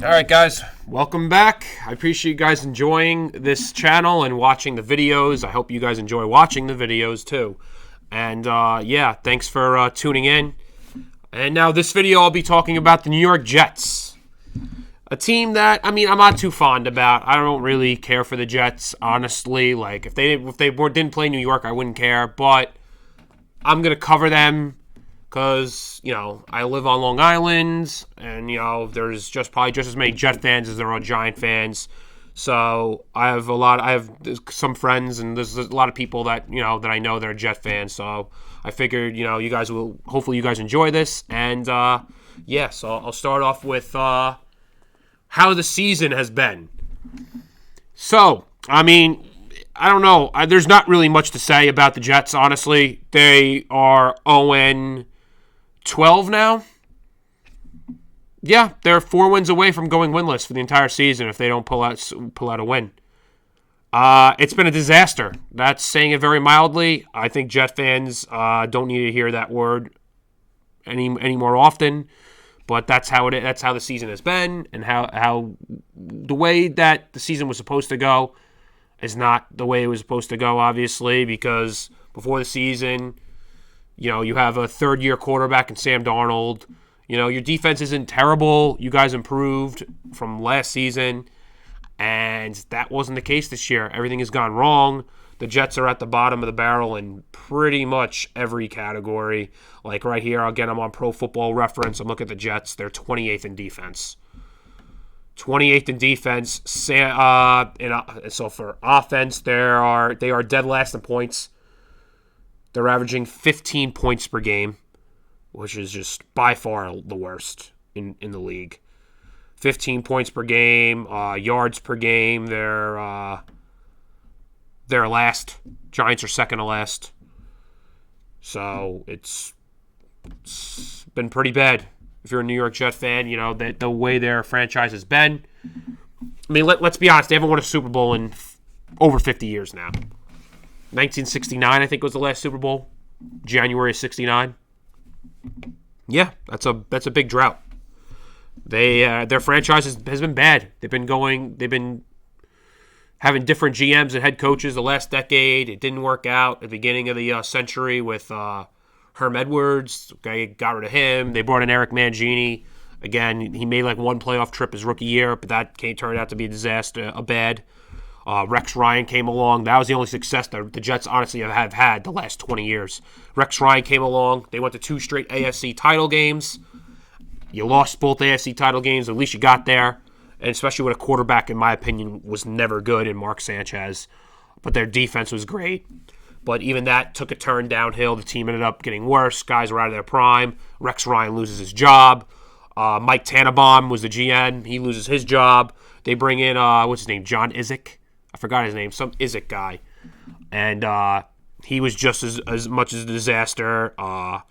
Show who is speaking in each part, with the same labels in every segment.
Speaker 1: All right, guys, welcome back. I appreciate you guys enjoying this channel and watching the videos. I hope you guys enjoy watching the videos too. And yeah, thanks for tuning in. And now this video, I'll be talking about the New York Jets. A team that, I'm not too fond about. I don't really care for the Jets, honestly. Like, if they didn't play New York, I wouldn't care. But I'm going to cover them because, I live on Long Island, and, there's probably just as many Jet fans as there are Giant fans. So I have some friends, and there's a lot of people that, that I know that are Jet fans. So I figured, hopefully you guys enjoy this. And, yeah, so I'll start off with how the season has been. So, I don't know. There's not really much to say about the Jets, honestly. They are 0-12 now. Yeah, they're 4 wins away from going winless for the entire season if they don't pull out a win. It's been a disaster. That's saying it very mildly. I think Jet fans don't need to hear that word any more often. But that's how it is. That's how the season has been, and how the way that the season was supposed to go is not the way it was supposed to go, obviously, because before the season, you have a third-year quarterback in Sam Darnold. Your defense isn't terrible. You guys improved from last season, and that wasn't the case this year. Everything has gone wrong. The Jets are at the bottom of the barrel in pretty much every category. Like right here, again, I'm on Pro Football Reference. I'm looking at the Jets. They're 28th in defense. 28th in defense. So for offense, they are dead last in points. They're averaging 15 points per game, which is just by far the worst in the league. 15 points per game, yards per game. They're last. Giants are second to last. So it's been pretty bad. If you're a New York Jet fan, that the way their franchise has been. Let's be honest. They haven't won a Super Bowl in over 50 years now. 1969, I think, was the last Super Bowl. January of 69. Yeah, that's a big drought. Their franchise has been bad. They've been having different GMs and head coaches the last decade. It didn't work out at the beginning of the century with Herm Edwards. Okay, got rid of him. They brought in Eric Mangini. Again, he made like one playoff trip his rookie year, but that turned out to be a disaster, bad. Rex Ryan came along. That was the only success that the Jets honestly have had the last 20 years. Rex Ryan came along. They went to 2 straight AFC title games. You lost both AFC title games. At least you got there. And especially with a quarterback, in my opinion, was never good in Mark Sanchez. But their defense was great. But even that took a turn downhill. The team ended up getting worse. Guys were out of their prime. Rex Ryan loses his job. Mike Tannenbaum was the GM. He loses his job. They bring in, what's his name, John Izek? I forgot his name. Some Izek guy. And he was just as much as a disaster. I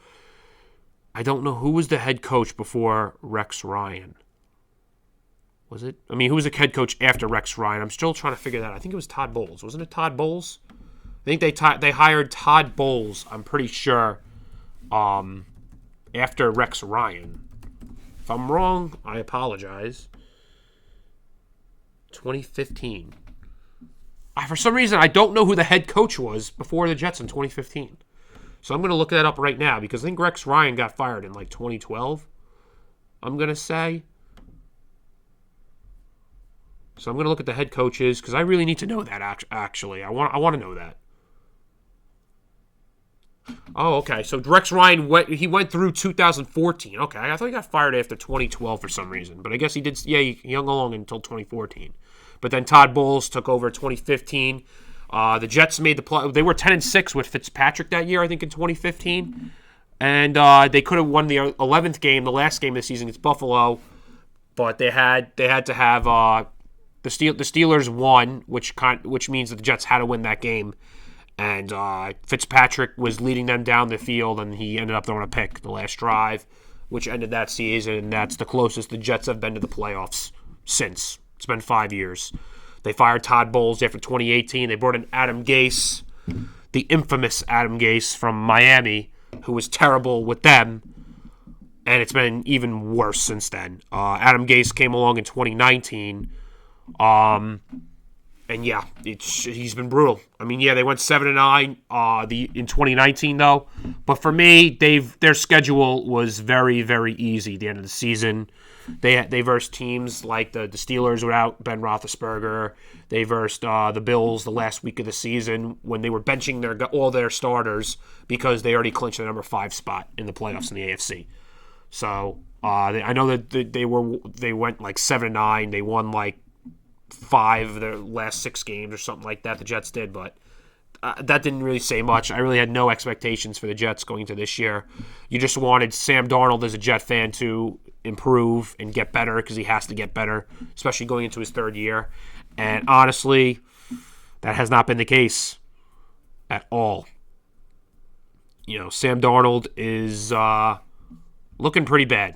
Speaker 1: don't know who was the head coach before Rex Ryan. Was it? Who was the head coach after Rex Ryan? I'm still trying to figure that out. I think it was Todd Bowles. Wasn't it Todd Bowles? I think they hired Todd Bowles, I'm pretty sure, after Rex Ryan. If I'm wrong, I apologize. 2015. For some reason, I don't know who the head coach was before the Jets in 2015. So I'm going to look that up right now because I think Rex Ryan got fired in like 2012, I'm going to say. So I'm going to look at the head coaches because I really need to know that, actually. I want to know that. Oh, okay. So Rex Ryan went through 2014. Okay, I thought he got fired after 2012 for some reason. But I guess he did. Yeah, he hung along until 2014. But then Todd Bowles took over 2015. The Jets made the play. They were 10-6 with Fitzpatrick that year, I think, in 2015. And they could have won the 11th game, the last game of the season against Buffalo. But they had to have the Steelers won, which means that the Jets had to win that game. And Fitzpatrick was leading them down the field, and he ended up throwing a pick the last drive, which ended that season. And that's the closest the Jets have been to the playoffs since. It's been 5 years. They fired Todd Bowles after 2018. They brought in Adam Gase, the infamous Adam Gase from Miami, who was terrible with them. and it's been even worse since then. Adam Gase came along in 2019, and yeah, he's been brutal. I mean, yeah, they went 7-9 in 2019 though, but for me, their schedule was very, very easy at the end of the season. They versed teams like the Steelers without Ben Roethlisberger. They versed the Bills the last week of the season when they were benching all their starters because they already clinched the number 5 spot in the playoffs in the AFC. So I know that they went like 7-9. They won like 5 of their last 6 games or something like that. The Jets did, but that didn't really say much. I really had no expectations for the Jets going into this year. You just wanted Sam Darnold as a Jet fan to improve and get better because he has to get better, especially going into his 3rd year. And honestly, that has not been the case at all. You know, Sam Darnold is looking pretty bad,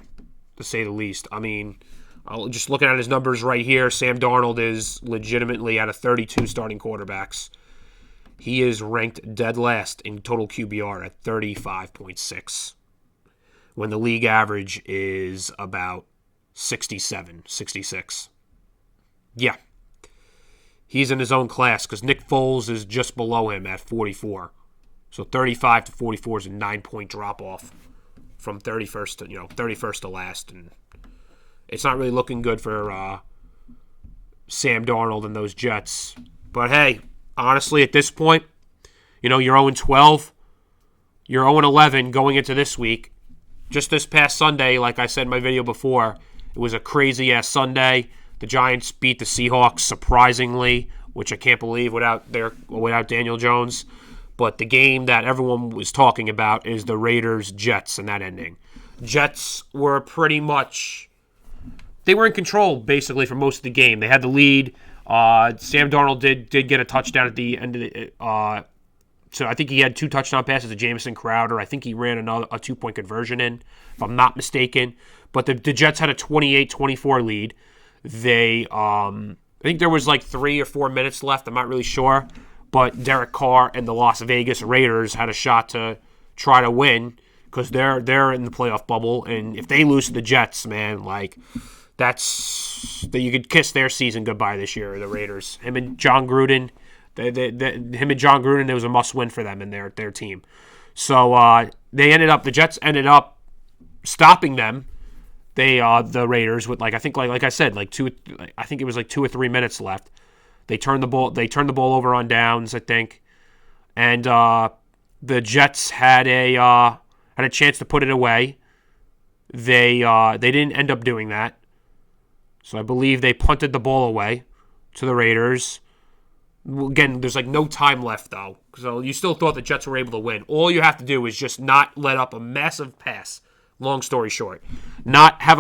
Speaker 1: to say the least. I mean, just looking at his numbers right here, Sam Darnold is legitimately out of 32 starting quarterbacks. He is ranked dead last in total QBR at 35.6, when the league average is about 67, 66. Yeah. He's in his own class because Nick Foles is just below him at 44. So 35 to 44 is a 9-point drop-off from 31st to last. And it's not really looking good for Sam Darnold and those Jets. But hey, honestly, at this point, you're 0-12. You're 0-11 going into this week. Just this past Sunday, like I said in my video before, it was a crazy-ass Sunday. The Giants beat the Seahawks surprisingly, which I can't believe without Daniel Jones. But the game that everyone was talking about is the Raiders-Jets and that ending. Jets were pretty much... They were in control, basically, for most of the game. They had the lead. Sam Darnold did get a touchdown at the end of the... So I think he had 2 touchdown passes to Jamison Crowder. I think he ran a 2-point conversion in, if I'm not mistaken. But the Jets had a 28-24 lead. I think there was like 3 or 4 minutes left. I'm not really sure. But Derek Carr and the Las Vegas Raiders had a shot to try to win because they're in the playoff bubble. And if they lose to the Jets, man, like you could kiss their season goodbye this year, the Raiders. Him and John Gruden. It was a must-win for them and their team. So the Jets ended up stopping them. The Raiders with I think I said I think it was like 2 or 3 minutes left. They turned the ball over on downs, I think, and the Jets had a chance to put it away. They didn't end up doing that. So I believe they punted the ball away to the Raiders. Again, there's no time left, though. So you still thought the Jets were able to win. All you have to do is just not let up a massive pass. Long story short. Not have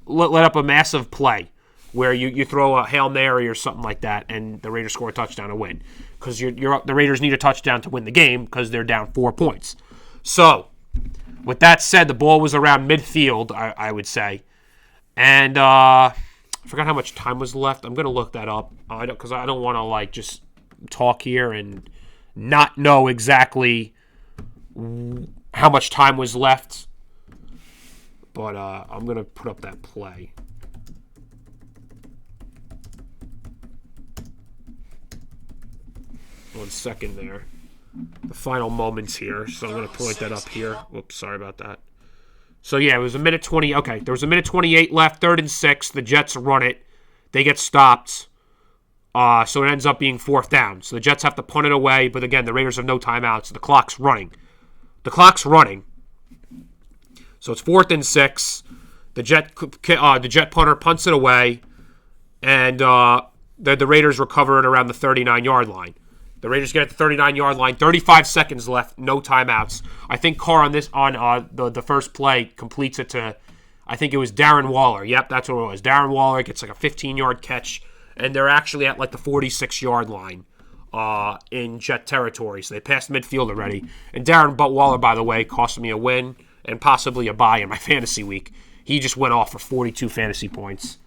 Speaker 1: let up a massive play where you throw a Hail Mary or something like that and the Raiders score a touchdown to win. Because the Raiders need a touchdown to win the game because they're down 4 points. So, with that said, the ball was around midfield, I would say. And I forgot how much time was left. I'm going to look that up because I don't want to just talk here and not know exactly how much time was left. But I'm going to put up that play. One second there. The final moments here. So I'm going to point that up here. Whoops, sorry about that. So, yeah, it was a minute 20. Okay, there was a minute 28 left, 3rd and 6. The Jets run it. They get stopped. So it ends up being 4th down. So the Jets have to punt it away. But, again, the Raiders have no timeouts. The clock's running. So it's 4th and 6. The Jet punter punts it away. And the Raiders recover it around the 39-yard line. The Raiders get at the 39-yard line. 35 seconds left. No timeouts. I think Carr on the first play completes it to, I think it was Darren Waller. Yep, that's what it was. Darren Waller gets a 15-yard catch, and they're actually at the 46-yard line in Jet territory. So they passed midfield already. And Darren Waller, by the way, cost me a win and possibly a bye in my fantasy week. He just went off for 42 fantasy points.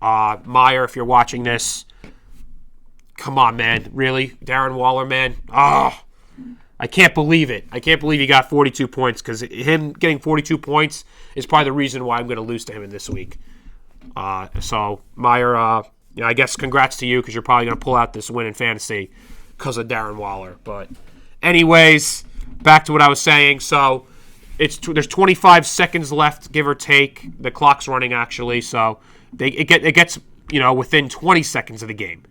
Speaker 1: Meyer, if you're watching this, come on, man. Really? Darren Waller, man? I can't believe it. I can't believe he got 42 points because him getting 42 points is probably the reason why I'm going to lose to him in this week. So, Meyer, I guess congrats to you because you're probably going to pull out this win in fantasy because of Darren Waller. But anyways, back to what I was saying. So there's 25 seconds left, give or take. The clock's running, actually. So it gets within 20 seconds of the game.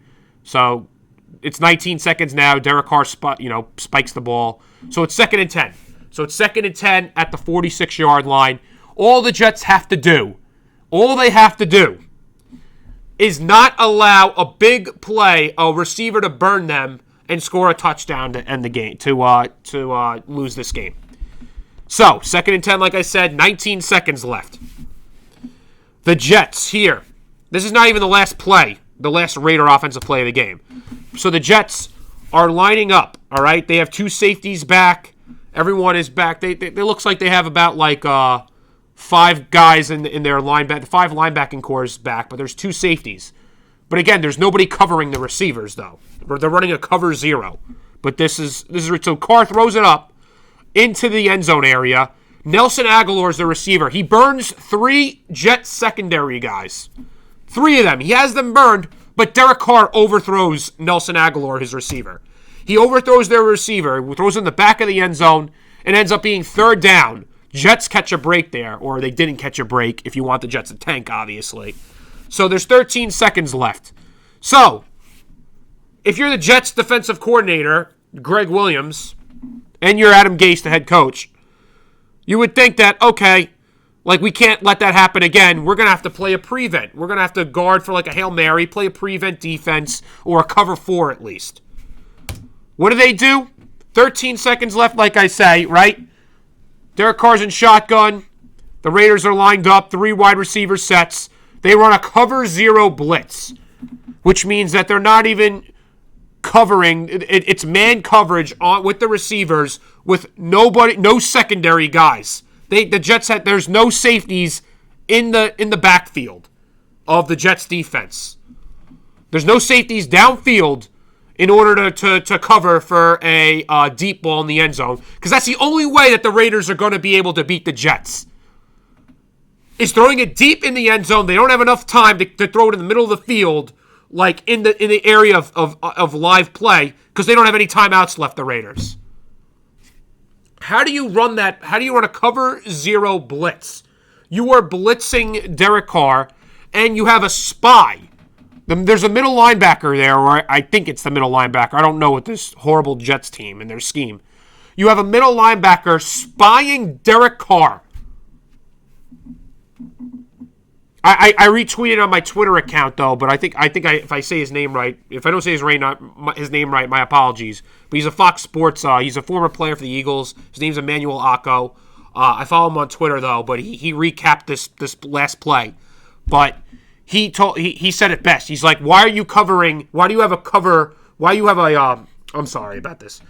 Speaker 1: So it's 19 seconds now. Derek Carr spikes the ball. So it's 2nd and 10. So it's 2nd and 10 at the 46-yard line. All the Jets have to do, is not allow a big play, a receiver to burn them and score a touchdown to end the game, to lose this game. So, 2nd and 10, like I said, 19 seconds left. The Jets here. This is not even the last play, the last Raider offensive play of the game. So the Jets are lining up, all right? They have 2 safeties back. Everyone is back. It looks like they have about 5 guys in their linebacker, 5 linebacking cores back, but there's 2 safeties. But again, there's nobody covering the receivers, though. They're running a cover 0. But this is so Carr throws it up into the end zone area. Nelson Agholor is the receiver. He burns 3 Jet secondary guys. 3 of them. He has them burned, but Derek Carr overthrows Nelson Agholor, his receiver. He overthrows their receiver, throws in the back of the end zone, and ends up being 3rd down. Jets catch a break there, or they didn't catch a break if you want the Jets to tank, obviously. So there's 13 seconds left. So, if you're the Jets defensive coordinator, Greg Williams, and you're Adam Gase, the head coach, you would think that, okay, we can't let that happen again. We're going to have to play a prevent. We're going to have to guard for a Hail Mary, play a prevent defense, or a cover 4 at least. What do? 13 seconds left, like I say, right? Derek Carr's in shotgun. The Raiders are lined up, 3 wide receiver sets. They run a cover 0 blitz, which means that they're not even covering. It's man coverage with the receivers with no secondary guys. The Jets there's no safeties in the backfield of the Jets defense. There's no safeties downfield in order to cover for a deep ball in the end zone, because that's the only way that the Raiders are going to be able to beat the Jets, is throwing it deep in the end zone. They don't have enough time to throw it in the middle of the field, in the area of live play, because they don't have any timeouts left, the Raiders. How do you run that? How do you run a cover 0 blitz? You are blitzing Derek Carr, and you have a spy. There's a middle linebacker there, or I think it's the middle linebacker. I don't know with this horrible Jets team and their scheme. You have a middle linebacker spying Derek Carr. I retweeted on my Twitter account, though, but I think if I say his name right, if I don't say his name right, my apologies. But he's a Fox Sports. He's a former player for the Eagles. His name's Emmanuel Akko. I follow him on Twitter, though, but he recapped this last play. But he said it best. He's like, why are you covering? Why do you have a cover? Why do you have a? I'm sorry about this.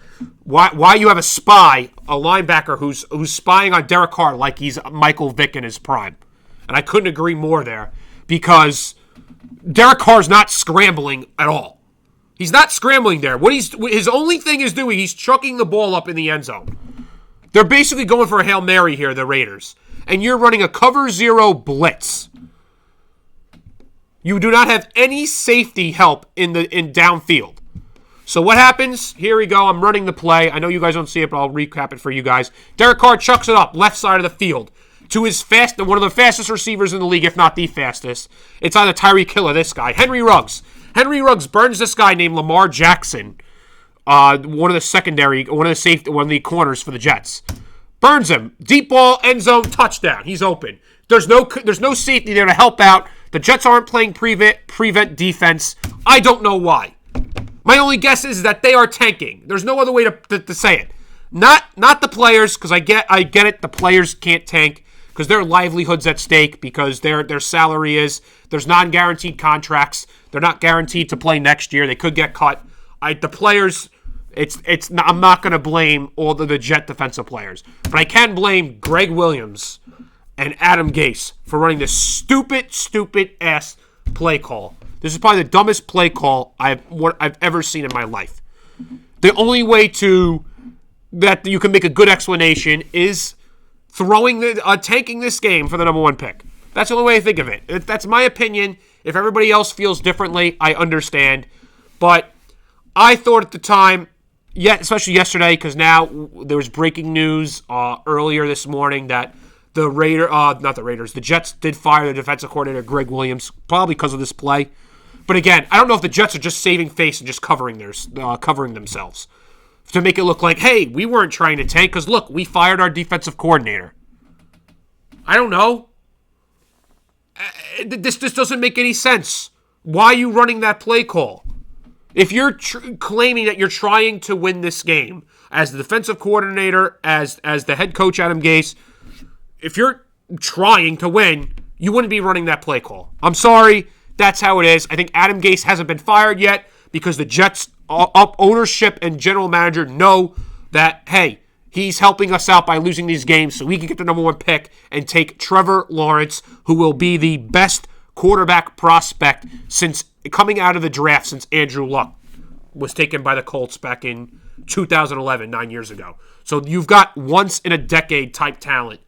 Speaker 1: Why you have a spy, a linebacker who's spying on Derek Carr like he's Michael Vick in his prime? And I couldn't agree more there, because Derek Carr's not scrambling at all. He's not scrambling there. His only thing is doing, he's chucking the ball up in the end zone. They're basically going for a Hail Mary here, the Raiders. And you're running a cover 0 blitz. You do not have any safety help in downfield. So what happens? Here we go. I'm running the play. I know you guys don't see it, but I'll recap it for you guys. Derek Carr chucks it up, left side of the field, to one of the fastest receivers in the league, if not the fastest. It's either Tyreek Hill or this guy, Henry Ruggs. Henry Ruggs burns this guy named Lamar Jackson, one of the corners for the Jets. Burns him. Deep ball, end zone, touchdown. He's open. There's no safety there to help out. The Jets aren't playing prevent defense. I don't know why. My only guess is that they are tanking. There's no other way to say it. Not the players, because I get it. The players can't tank because their livelihood's at stake, because their salary is, there's non-guaranteed contracts. They're not guaranteed to play next year. They could get cut. The players, I'm not going to blame all the Jet defensive players, but I can blame Greg Williams and Adam Gase for running this stupid ass play call. This is probably the dumbest play call I've ever seen in my life. The only way to that you can make a good explanation is tanking this game for the number one pick. That's the only way I think of it. That's my opinion. If everybody else feels differently, I understand. But I thought at the time, especially yesterday, because now there was breaking news earlier this morning that the Jets did fire the defensive coordinator, Greg Williams, probably because of this play. But again, I don't know if the Jets are just saving face and just covering themselves to make it look like, hey, we weren't trying to tank because, look, we fired our defensive coordinator. I don't know. This doesn't make any sense. Why are you running that play call? If you're claiming that you're trying to win this game as the defensive coordinator, as the head coach, Adam Gase, if you're trying to win, you wouldn't be running that play call. I'm sorry. That's how it is. I think Adam Gase hasn't been fired yet because the Jets ownership and general manager know that, hey, he's helping us out by losing these games so we can get the number one pick and take Trevor Lawrence, who will be the best quarterback prospect since coming out of the draft since Andrew Luck was taken by the Colts back in 2011, 9 years ago. So you've got once-in-a-decade type talent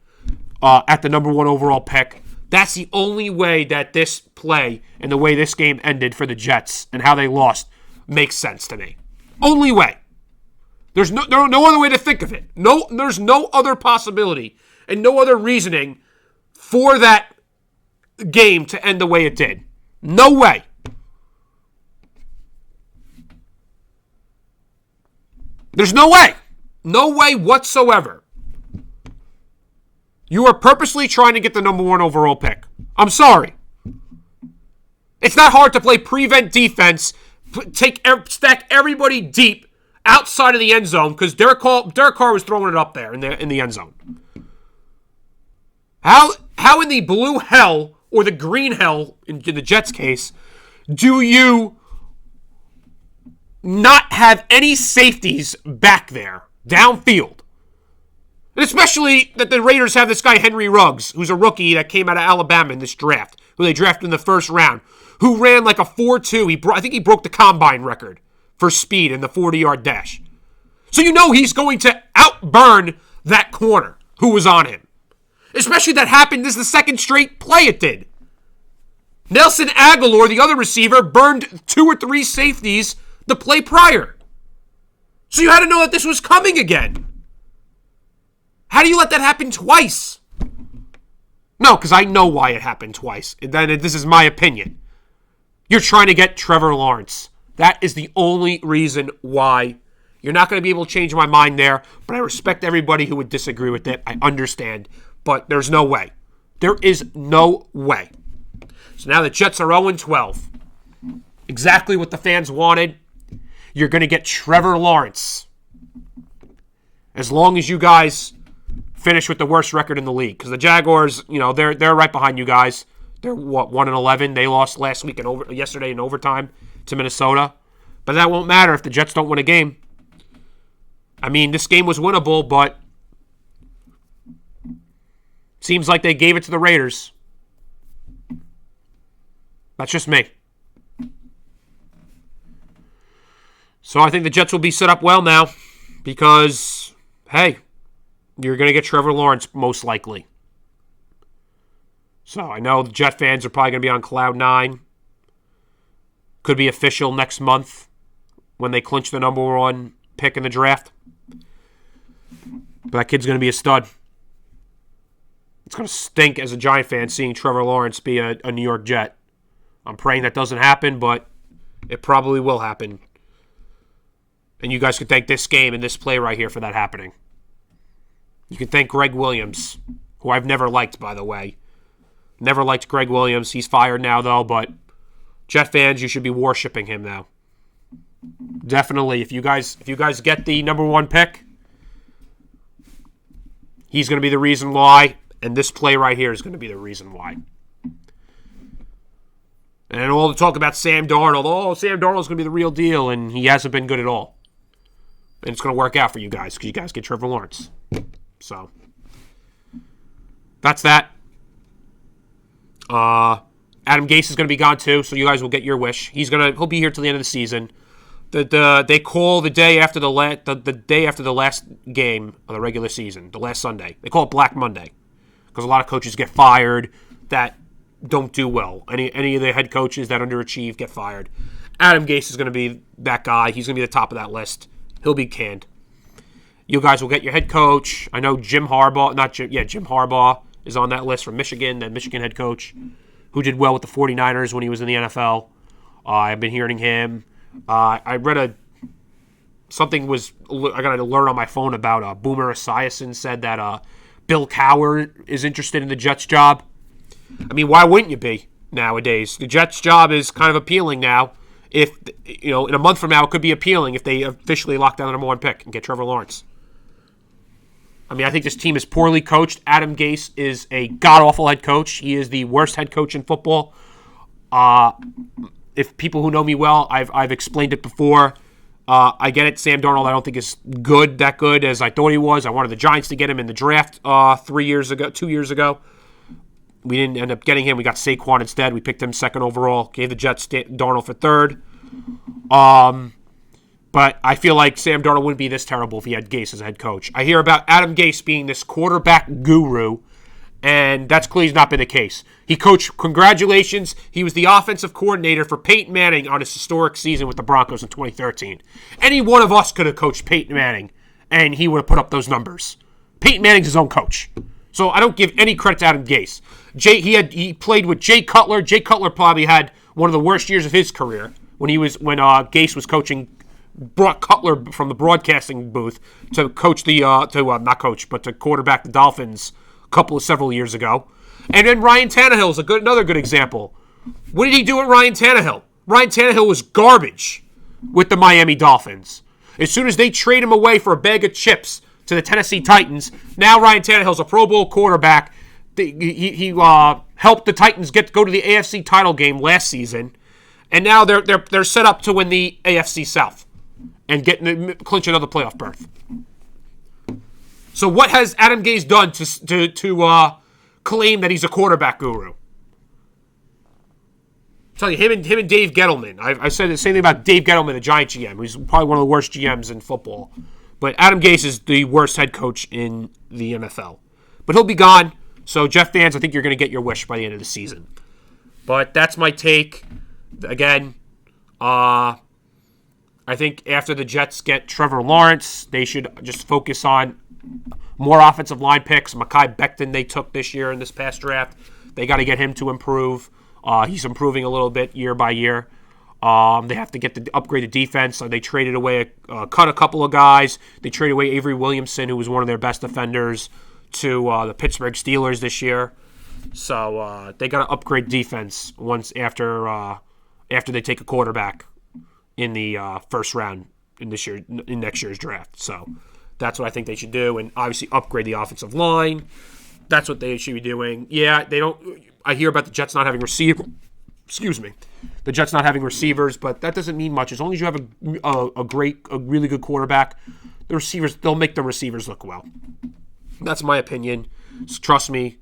Speaker 1: at the number one overall pick. That's the only way that this play and the way this game ended for the Jets and how they lost makes sense to me. Only way. There's no other way to think of it. There's no other possibility and no other reasoning for that game to end the way it did. No way. There's no way. No way whatsoever. You are purposely trying to get the number one overall pick. I'm sorry. It's not hard to play prevent defense, stack everybody deep outside of the end zone because Derek Carr was throwing it up there in the end zone. How in the blue hell or the green hell in the Jets case do you not have any safeties back there downfield? And especially that the Raiders have this guy, Henry Ruggs, who's a rookie that came out of Alabama in this draft, who they drafted in the first round, who ran like a 4.2. I think he broke the combine record for speed in the 40-yard dash. So you know he's going to outburn that corner who was on him. Especially that happened, this is the second straight play it did. Nelson Aguilar, the other receiver, burned 2 or 3 safeties the play prior. So you had to know that this was coming again. How do you let that happen twice? No, because I know why it happened twice. This is my opinion. You're trying to get Trevor Lawrence. That is the only reason why. You're not going to be able to change my mind there, but I respect everybody who would disagree with it. I understand, but there's no way. There is no way. So now the Jets are 0-12. Exactly what the fans wanted. You're going to get Trevor Lawrence. As long as you guys finish with the worst record in the league. Because the Jaguars, they're right behind you guys. They're, 1-11? They lost yesterday in overtime to Minnesota. But that won't matter if the Jets don't win a game. I mean, this game was winnable, but seems like they gave it to the Raiders. That's just me. So I think the Jets will be set up well now because, hey, you're going to get Trevor Lawrence most likely. So I know the Jet fans are probably going to be on cloud 9. Could be official next month when they clinch the number one pick in the draft. But that kid's going to be a stud. It's going to stink as a Giant fan seeing Trevor Lawrence be a New York Jet. I'm praying that doesn't happen, but it probably will happen. And you guys can thank this game and this play right here for that happening. You can thank Greg Williams, who I've never liked, by the way. Never liked Greg Williams. He's fired now, though, but Jet fans, you should be worshiping him now. Definitely. If you guys get the number one pick, he's going to be the reason why, and this play right here is going to be the reason why. And all the talk about Sam Darnold, Sam Darnold's going to be the real deal, and he hasn't been good at all. And it's going to work out for you guys because you guys get Trevor Lawrence. So, that's that. Adam Gase is going to be gone too, so you guys will get your wish. He'll be here till the end of the season. They call the day after the day after the last game of the regular season, the last Sunday. They call it Black Monday because a lot of coaches get fired that don't do well. Any of the head coaches that underachieve get fired. Adam Gase is going to be that guy. He's going to be the top of that list. He'll be canned. You guys will get your head coach. I know Jim Harbaugh is on that list from Michigan, the Michigan head coach, who did well with the 49ers when he was in the NFL. I've been hearing him. I read something I got an alert on my phone about Boomer Esiason said that Bill Cowher is interested in the Jets job. I mean, why wouldn't you be nowadays? The Jets job is kind of appealing now. If, in a month from now, it could be appealing if they officially lock down the number 1 pick and get Trevor Lawrence. I mean, I think this team is poorly coached. Adam Gase is a god-awful head coach. He is the worst head coach in football. If people who know me well, I've explained it before. I get it. Sam Darnold I don't think is that good as I thought he was. I wanted the Giants to get him in the draft 2 years ago. We didn't end up getting him. We got Saquon instead. We picked him 2nd overall. Gave the Jets Darnold for 3rd. But I feel like Sam Darnold wouldn't be this terrible if he had Gase as a head coach. I hear about Adam Gase being this quarterback guru, and that's clearly not been the case. He coached, congratulations, he was the offensive coordinator for Peyton Manning on his historic season with the Broncos in 2013. Any one of us could have coached Peyton Manning, and he would have put up those numbers. Peyton Manning's his own coach. So I don't give any credit to Adam Gase. He played with Jay Cutler. Jay Cutler probably had one of the worst years of his career when Gase was coaching, brought Cutler from the broadcasting booth to coach to quarterback the Dolphins several years ago. And then Ryan Tannehill is another good example. What did he do with Ryan Tannehill? Ryan Tannehill was garbage with the Miami Dolphins. As soon as they trade him away for a bag of chips to the Tennessee Titans, now Ryan Tannehill's a Pro Bowl quarterback. He helped the Titans go to the AFC title game last season, and now they're set up to win the AFC South and clinch another playoff berth. So what has Adam Gase done to claim that he's a quarterback guru? I'm telling you, him and Dave Gettleman. I said the same thing about Dave Gettleman, the Giant GM, who's probably one of the worst GMs in football. But Adam Gase is the worst head coach in the NFL. But he'll be gone. So, Jeff fans, I think you're going to get your wish by the end of the season. But that's my take. Again, I think after the Jets get Trevor Lawrence, they should just focus on more offensive line picks. Mekhi Becton they took this year in this past draft. They got to get him to improve. He's improving a little bit year by year. They have to upgrade the defense. They traded away, cut a couple of guys. They traded away Avery Williamson, who was one of their best defenders, to the Pittsburgh Steelers this year. So they got to upgrade defense after they take a quarterback in the first round in next year's draft. So that's what I think they should do, and obviously upgrade the offensive line. That's what they should be doing. Yeah, they don't. I hear about the Jets not having receivers. Excuse me, the Jets not having receivers, but that doesn't mean much. As long as you have a really good quarterback, the receivers, they'll make the receivers look well. That's my opinion. So trust me,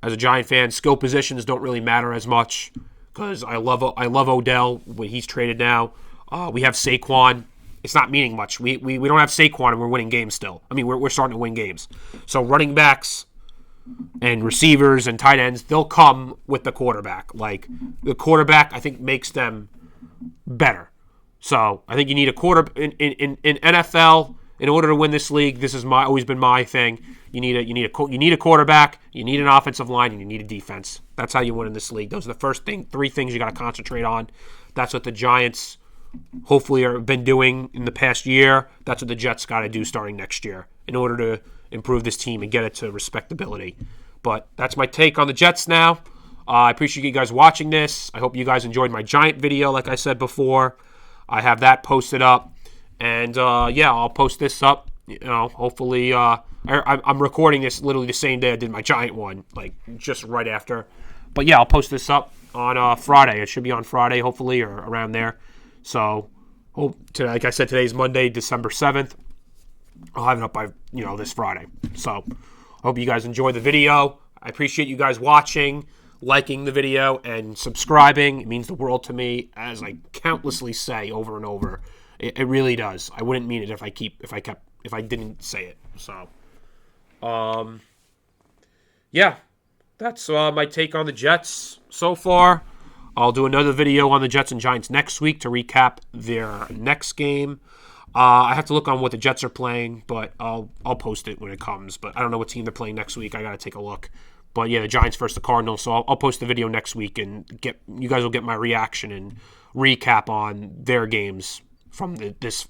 Speaker 1: as a Giant fan, skill positions don't really matter as much because I love Odell when he's traded now. We have Saquon. It's not meaning much. We don't have Saquon and we're winning games still. I mean, we're starting to win games. So running backs and receivers and tight ends, they'll come with the quarterback. Like, the quarterback, I think, makes them better. So I think you need a in NFL. In order to win this league, this has always been my thing. You need a quarterback, you need an offensive line, and you need a defense. That's how you win in this league. Those are the first three things you got to concentrate on. That's what the Giants hopefully have been doing in the past year. That's what the Jets got to do starting next year in order to improve this team and get it to respectability. But that's my take on the Jets now. I appreciate you guys watching this. I hope you guys enjoyed my Giant video, like I said before. I have that posted up. And, I'll post this up. Hopefully, I'm recording this literally the same day I did my Giant one, like just right after. But, yeah, I'll post this up on Friday. It should be on Friday, hopefully, or around there. So, like I said, today's Monday, December 7th. I'll have it up by, this Friday. So, hope you guys enjoy the video. I appreciate you guys watching, liking the video, and subscribing. It means the world to me, as I countlessly say over and over. It really does. I wouldn't mean it if I didn't say it. So, yeah, that's my take on the Jets so far. I'll do another video on the Jets and Giants next week to recap their next game. I have to look on what the Jets are playing, but I'll post it when it comes. But I don't know what team they're playing next week. I got to take a look. But yeah, the Giants versus the Cardinals. So I'll post the video next week, and you guys will get my reaction and recap on their games from this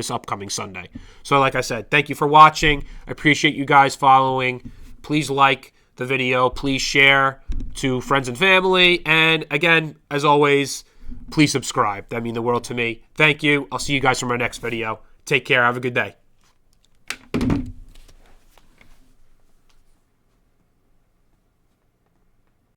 Speaker 1: upcoming Sunday. So like I said, thank you for watching. I appreciate you guys following. Please like the video. Please share to friends and family. And again, as always, please subscribe. That means the world to me. Thank you. I'll see you guys from our next video. Take care. Have a good day.